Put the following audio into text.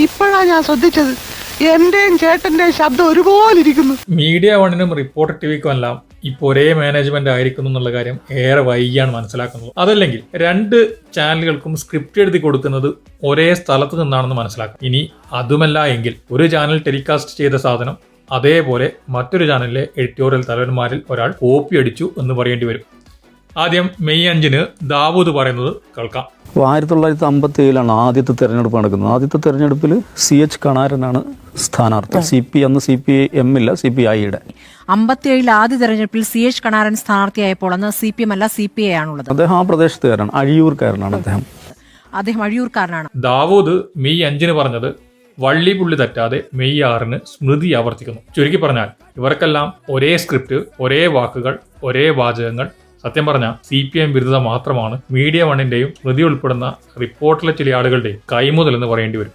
ഇപ്പോഴാ ഞാൻ ശ്രദ്ധിച്ചത്. എന്റെയും ചേട്ടന്റെയും ശബ്ദം ഒരുപോലെ ഇരിക്കുന്നു. മീഡിയ വണ്ണിനും റിപ്പോർട്ടർ ടിവിക്കും എല്ലാം ഇപ്പോൾ ഒരേ മാനേജ്മെന്റ് ആയിരിക്കുന്നു എന്നുള്ള കാര്യം ഏറെ വൈകിയാണ് മനസ്സിലാക്കുന്നത്. അതല്ലെങ്കിൽ രണ്ട് ചാനലുകൾക്കും സ്ക്രിപ്റ്റ് എഴുതി കൊടുക്കുന്നത് ഒരേ സ്ഥലത്ത് നിന്നാണെന്ന് മനസ്സിലാക്കാം. ഇനി അതുമല്ല എങ്കിൽ ഒരു ചാനൽ ടെലികാസ്റ്റ് ചെയ്ത സാധനം അതേപോലെ മറ്റൊരു ചാനലിലെ എഡിറ്റോറിയൽ തലവന്മാരിൽ ഒരാൾ കോപ്പി അടിച്ചു എന്ന് പറയേണ്ടി വരും. ആദ്യം മെയ് 5 ദാവൂദ് പറയുന്നത് കേൾക്കാം. 1957 ആദ്യത്തെ തെരഞ്ഞെടുപ്പ് നടക്കുന്നത്. ആദ്യത്തെ തെരഞ്ഞെടുപ്പിൽ CH കണാരനാണ് സ്ഥാനാർത്ഥി. CPM ഇല്ല, CPI-യുടെ. 57 ആദ്യ തെരഞ്ഞെടുപ്പിൽ CH കണാരൻ സ്ഥാനാർത്ഥിയായപ്പോൾ അന്ന് CPM അല്ല CPI ആണുള്ളത്. അദ്ദേഹം ആ പ്രദേശത്തുകാരാണ്, അഴിയൂർക്കാരനാണ് അദ്ദേഹം അഴിയൂർക്കാരനാണ്. ദാവൂദ് മെയ് 5 പറഞ്ഞത് വള്ളി പുള്ളി തെറ്റാതെ മെയ് 6 സ്മൃതി ആവർത്തിക്കുന്നു. ചുരുക്കി പറഞ്ഞാൽ ഇവർക്കെല്ലാം ഒരേ സ്ക്രിപ്റ്റ്, ഒരേ വാക്കുകൾ, ഒരേ വാചകങ്ങൾ. സത്യം പറഞ്ഞാൽ CPM വിരുദ്ധത മാത്രമാണ് മീഡിയ വണ്ണിന്റെയും സ്മൃതി ഉൾപ്പെടുന്ന റിപ്പോർട്ടിലെ ചില ആളുകളുടെയും കൈമുതൽ എന്ന് പറയേണ്ടി വരും.